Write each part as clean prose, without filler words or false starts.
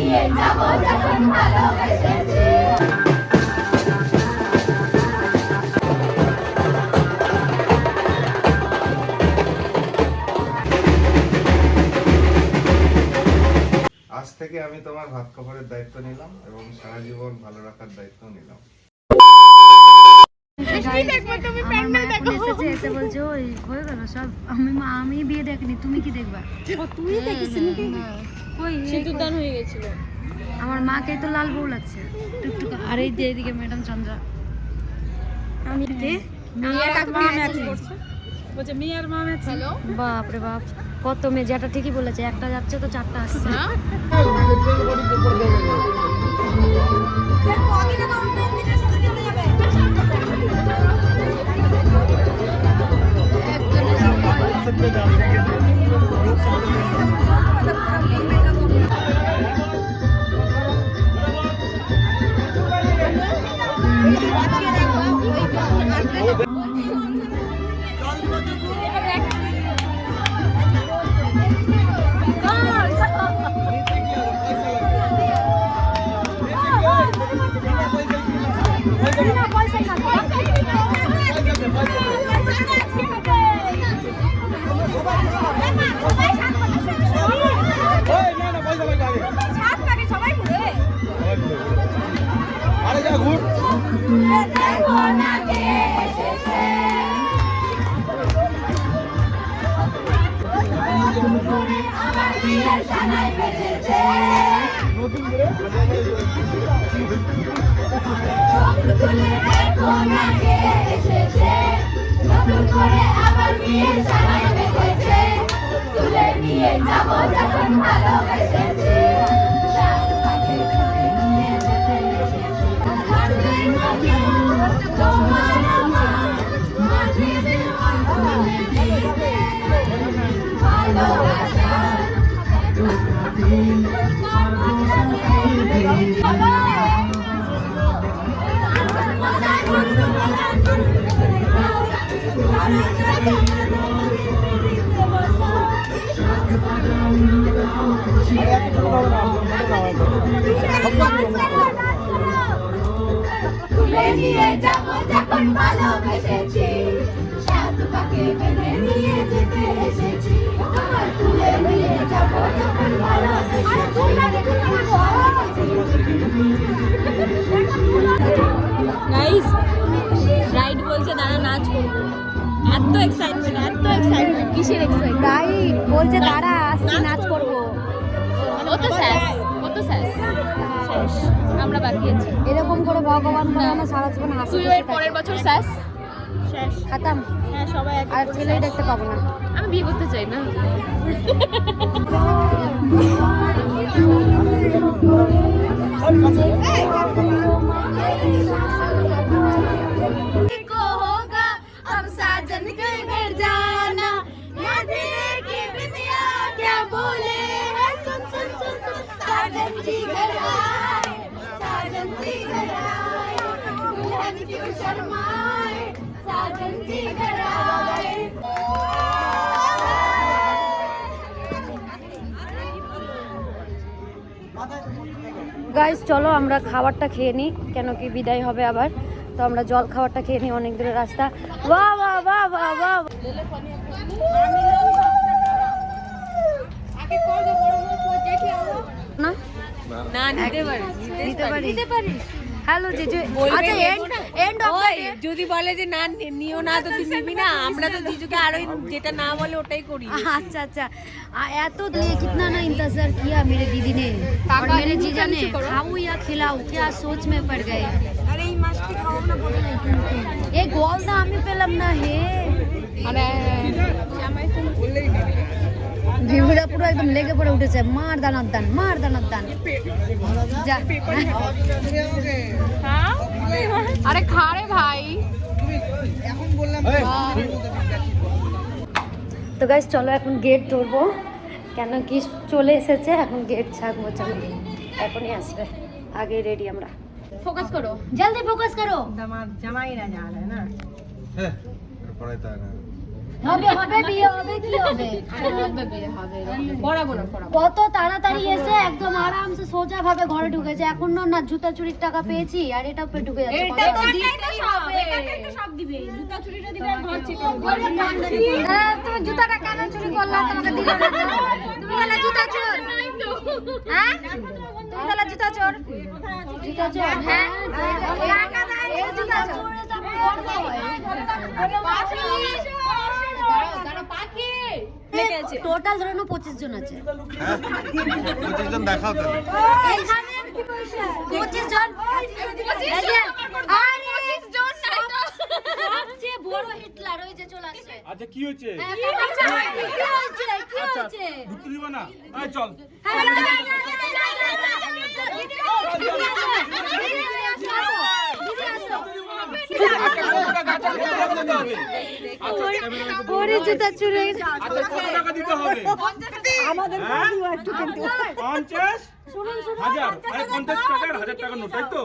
নিয়ে যাব যখন ভালোবেসেছি। আজ থেকে আমি তোমার ভাত কাপড়ের দায়িত্ব নিলাম এবং সারা জীবন ভালো রাখার দায়িত্ব নিলাম। আমি বিয়ে দেখিনি, তুমি কি দেখবা? সিঁদুরদান হয়ে গেছিল। আমার মাকে তো লাল বউ লাগছে টুকটুক। আর এই যে এদিকে ম্যাডাম চন্দ্রা, আমি বাপ রে বাপ, কত মেয়ে, যেটা ঠিকই বলেছে, একটা যাচ্ছে তো চারটা আসছে। তুলে নিয়ে যাব যখন ভালোবেসেছি। তুলে নিয়ে যাব যখন ভালোবেসেছি, সাত পাকে মেনে নিয়ে যেতে এসেছি। তুলে নিয়ে যাব যখন ভালোবেসেছি। গাইস, রাইড বলছে দাঁড়া নাচ করবো। এত এক্সাইটমেন্ট, কিসের এক্সাইটমেন্ট? রাইট বলছে দাঁড়া আসছি, নাচ করবো। ও তো শেষ। আমরা বাকি আছি। এরকম করে ভগবান মানে সারা জীবন হাসি তুই এর পরের বছর শেষ খাতাম। হ্যাঁ, সবাই আর ছেলেই দেখতে পাবো না। আমি বিয়ে করতে চাই না। গাইস চলো আমরা খাবারটা খেয়ে নিই, কেন কি বিদায় হবে আবার। তো আমরা জল খাবারটা খেয়ে নিই, অনেক দূরের রাস্তা। বাহ বাহ বাহ বাহ বাহ। না নিতে পারি। হ্যালো জিজু, আচ্ছা এন্ড অফ দ্য ডে যদি বলে যে না নিও না তো তুই নিবি না, আমরা তো জিজুকে আরো যেটা না বলে ওটাই করি। अच्छा अच्छा तो ये कितना ना इंतजार किया मेरे दीदी ने और मेरे जीजा ने, खाऊं या खिलाऊं, क्या सोच में पड़ गए। আরে এই মাছটি খাও না বলে নাই ये गोल ना আমি পেলাম না হে। আরে আমায় তুমি বললেই নেবে। ভিউরা পুরো একদম লেগে পড়ে উঠেছে, মার দানার দান যা। হ্যাঁ আরে খা রে ভাই। এখন বললাম তো গাইস চলো এখন গেট ধরবো, কেন কি চলে এসেছে, এখন গেট ছাড়বো। চলো এখনই আসবে, আগে রেডি আমরা। ফোকাস করো, জলদি ফোকাস করো। জামাই না যা रहा है ना। হ্যাঁ পড়াইতে হয় না। হবে হবে বিয়ে হবে কি হবে পড়াবো না কত তাড়াতাড়ি এসে একদম আরামসে সোজা ভাবে ঘরে ঢুকেছে এখন না জুতা চুরির টাকা পেয়েছি আর এটাও ঢুকে যাচ্ছে এটা তো দিতেই হবে সব দিবে জুতা চুরিটা দিবে আর ঘর চেপে তুমি জুতাটা কেন চুরি করলা তোমাকে দিল না তো? তুমি বলে জুতা চোর হ্যাঁ তুমি বলে জুতা চোর জুতা চোর হ্যাঁ এই জুতা চোর তো আমি করব টোটাল ধরে 25 জন আছে হ্যাঁ 25 জন দেখাও তাহলে এখানে 25 জন এই যে, আরে 25 জন নাই তো সবচেয়ে বড় হিটলার ওই যে চলে আসছে আচ্ছা কি হয়েছে কি হয়েছে ঢুকতে দিব না এই চল ওরে জুতা চুরি আচ্ছা কত টাকা দিতে হবে আমাদের একটু কিন্তু 50 শুনুন শুনুন হাজার আরে 50 টাকার 1000 টাকার নোট তাই তো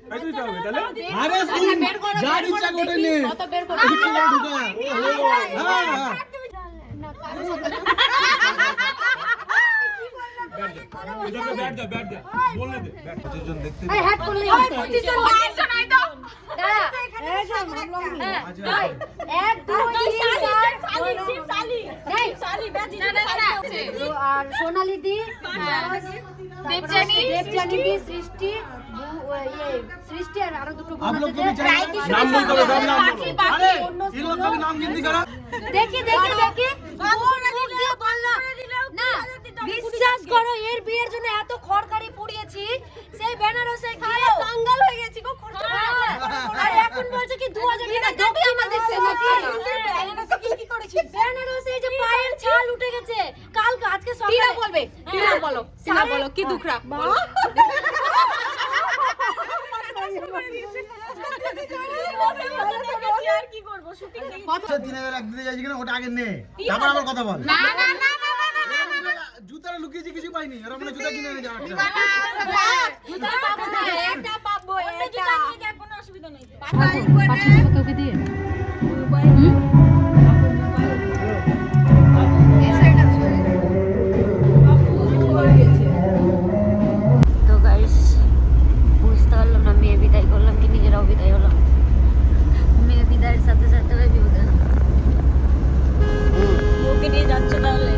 তাই দিতে হবে তাহলে আরে শুন যা ইচ্ছা করে নে কত বের করে ঢুকা হ্যাঁ এটাকে ব্যাট দে বললে দে 25 জন দেখতে এই হ্যাট করলে 25 জন নাই তো দাঁড়া এক দুই আর সোনালি দি দেবজানি দি সৃষ্টি সৃষ্টি আর আরো দুটো বোন আছে নাম বলতে হবে সব নাম বলো আরে এগুলো খালি নাম গিনতি করা দেখি না বিশ্বাস করো এর বিয়ের জন্য এত খড়কারি পুড়িয়েছি সেই বেনারসে গিয়ে কাঙ্গাল হয়ে গেছি গো আর এখন বলছে কি 2000 টাকা দাবি আমাদের কি কি করেছি বেনারসে এই যে পায়ের ছাল উঠে গেছে কালকে আজকে সকালে বলবে বলো কি দুখরা কত 3000 একদিনে যাইছি কিনা ওটা আগে নে তারপর আবার কথা বল না জুতাটা লুকিয়েছি কিছু পাইনি আর আমরা জুতা কিনে এনে যাওয়া এটা পাবো এটা কোনো অসুবিধা নেই তোকে দিয়ে তো গাইস বুঝতে পারলাম না মেয়ে বিদায় করলাম কি নিজেরাও বিদায় হলাম মেয়ে বিদায়ের সাথে সাথে বিদায় ওকে নিয়ে যাচ্ছে তাহলে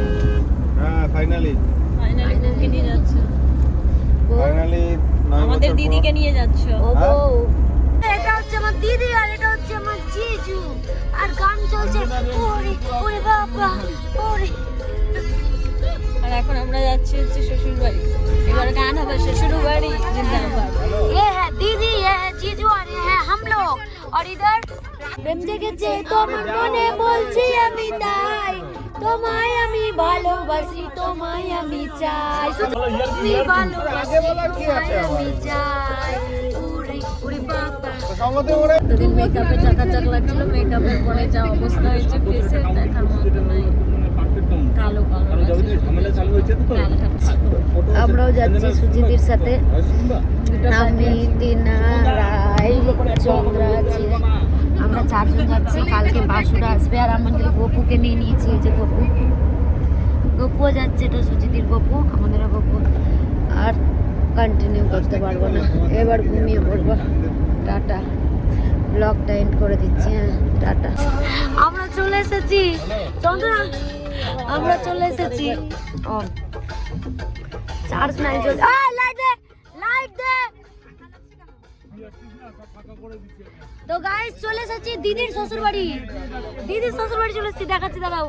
হ্যাঁ ফাইনালি ওকে নিয়ে যাচ্ছে ফাইনালি আমাদের দিদিকে নিয়ে যাচ্ছ ও বউ এটা হচ্ছে আমার দিদি আর এটা হচ্ছে আমার জিজু আর গান চলছে ওরে ওরে বাবা ওরে আর এখন আমরা যাচ্ছি হচ্ছে শ্বশুর বাড়ি এবার গান হবে শ্বশুর বাড়ি জিন্দাবাদ ये है दीदी ये है जीजू और ये है हम लोग और इधर প্রেম জেগেছে তোমার মনে বলছি আমি তাই তোমায় আমি ভালোবাসি তোমায় আমি চাই তুমি ভালোবাসি তোমায় আমি চাই ওরে ওরে বাবা দুদিন মেকআপে চাকাচাক লাগছিল মেকআপের পরে যা অবস্থা হয়েছে ফেসে দেখার মতো নাই কালো কালো ঝামেলা চালু হয়েছে তো আমরাও যাচ্ছি সুজিতির সাথে আমি টিনা রায় চন্দ্রা আছে আমরা চারজন যাচ্ছি কালকে বাসুরা আসবে আর আমাদের গপুকে নিয়ে নিয়েছি এই যে গপুও যাচ্ছে এটা সুজিতির গপু আমাদেরও গপু আর কন্টিনিউ করতে পারবো না এবার ঘুমিয়ে পড়বো টাটা ব্লগটা এন্ড করে দিচ্ছি হ্যাঁ টাটা আমরা চলে এসেছি চন্দ্রা আমরা চলে এসেছি ও চার্জ নাই চলে লাইট দে তো গাইস চলে এসেছি দিদির শ্বশুর বাড়ি চলে এসেছি দেখাচ্ছি দাঁড়াও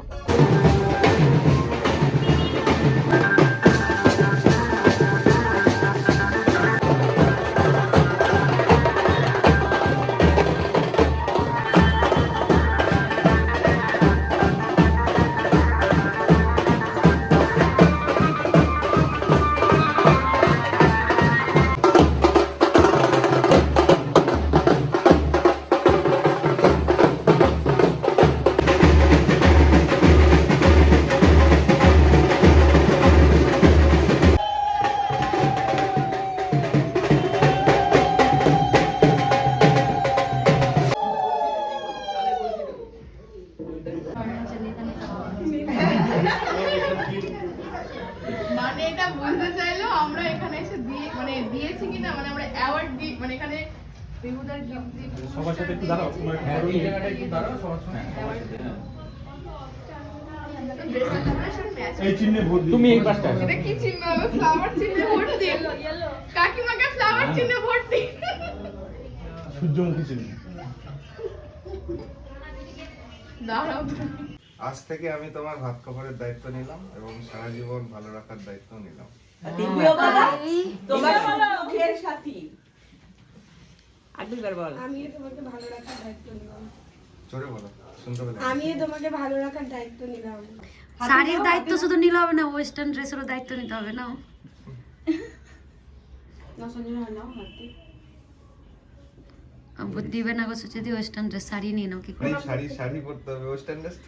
মানে এটা বুঝতে চাইলো আমরা এখানে এসে দিয়ে মানে দিয়েছি কিনা মানে আমরা অ্যাওয়ার্ড দিই মানে এখানে বিহুদার গিফট দিই সবার সাথে একটু দাঁড়াও তোমার এই জায়গাটা একটু দাঁড়াও সবার সঙ্গে এই চিহ্নে ভোট তুমি এই পাশটা এটা কি চিহ্ন হবে ফ্লাওয়ার চিহ্নে ভোট দিন কাকিমাকে ফ্লাওয়ার চিহ্নে ভোট দিন সূর্যমুখী চিহ্ন দাঁড়াও আজ থেকে আমি তোমার ভাত কাপড়ের দায়িত্ব নিলাম এবং সারা জীবন ভালো রাখার দায়িত্ব নিলাম। আমিও তোমাকে ভালো রাখার দায়িত্ব নিলাম। জোরে বলো, শুনতে পেলাম। আমিও তোমাকে ভালো রাখার দায়িত্ব নিলাম। শাড়ির দায়িত্ব শুধু নিলে হবে না, ওয়েস্টার্ন ড্রেসেরও দায়িত্ব নিতে হবে না? দিবে না গো সুচিদি, ওয়েস্টার্ন ড্রেস শাড়ি নিয়ে নাও কি করে? এই শাড়ি শাড়ি পরতে হবে, ওয়েস্টার্ন ড্রেস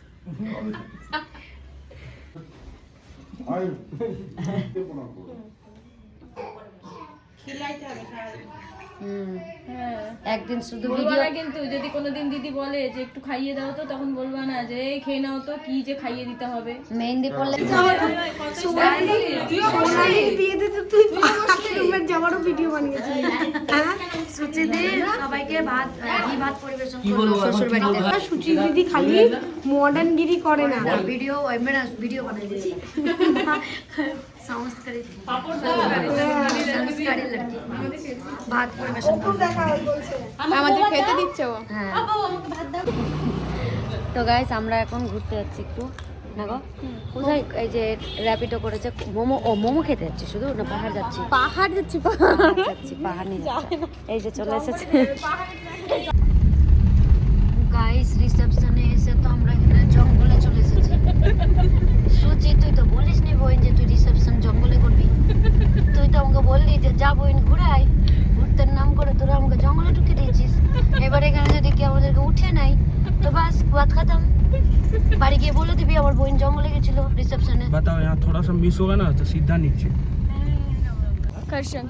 একদিন শুধু বলবা ভিডিও না কিন্তু যদি কোনোদিন দিদি বলে যে একটু খাইয়ে দাও তো তখন বলবা না যে এই খেয়ে নাও তো কি যে খাইয়ে দিতে হবে। মেহেন্দি পড়লে সোনালির বিয়েতে তো তুই বাথরুমের যাওয়ারও ভিডিও বানিয়েছিস। হ্যাঁ, সুচিদি সবাইকে ভাত ঘি ভাত পরিবেশন করলো শ্বশুর বাড়িতে। সুচি দিদি খালি মডার্ন গিরি করে না। ভিডিও ভিডিও বানাই দিয়েছি সংস্কারী সংস্কারী লড়কি ভাত পরিবেশন করলো। আমাদের খেতে দিচ্ছে ও হ্যাঁ। তো গাইস আমরা এখন ঘুরতে যাচ্ছি একটু না গো কোথায়, এই যে র্যাপিডো করেছে মোমো, ও মোমো খেতে যাচ্ছি শুধু না পাহাড় যাচ্ছি? পাহাড় যাচ্ছি, পাহাড় নিয়ে যাচ্ছি। এই যে চলে এসেছে গাইস রিসেপশনে এসে তো আমরা এখানে জঙ্গলে চলে এসেছি। সুচি তুই তো বলিস নি বোন যে তুই রিসেপশন জঙ্গলে করবি, তুই তো আমাকে বললি যে যা বোন ঘুরে আয়, ঘুরতে নাম করে তোরা আমাকে জঙ্গলে ঢুকে দিয়েছিস। এবার এখানে যদি কেউ আমাদেরকে উঠে নাই তো বাস বাত খতম, বাড়ি গিয়ে বলে দিবি আমার বোন জঙ্গলে গেছিল রিসেপশনে। बताओ यहाँ थोड़ा सा मिस होगा ना तो सीधा नीचे করছেন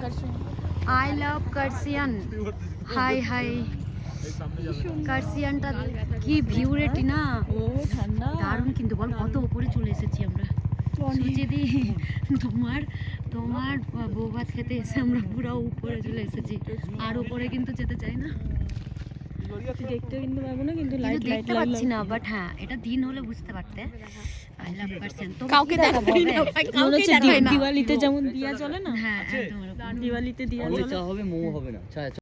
আই লাভ কার্সিয়ান। হাই হাই কার্সিয়ানটা কি ভিউ রেটি না, ও ঠান্ডা দারুণ কিন্তু বল কত উপরে চলে এসেছি আমরা। সুচিদি তোমার বউ ভাত খেতে এসে আমরা পুরো উপরে চলে এসেছি, আর উপরে কিন্তু যেতে চাই না, দেখতে কিন্তু পাবো না কিন্তু কিন্তু দেখতে পাচ্ছি না, বাট হ্যাঁ এটা দিন হলে বুঝতে পারতে। আই লাভ কার্সিয়ান তো কাউকে দেখাবো দিওয়ালিতে যেমন দিয়া চলে না, হ্যাঁ একদম দিওয়ালিতে দিয়া চলে। হবে মোমো হবে না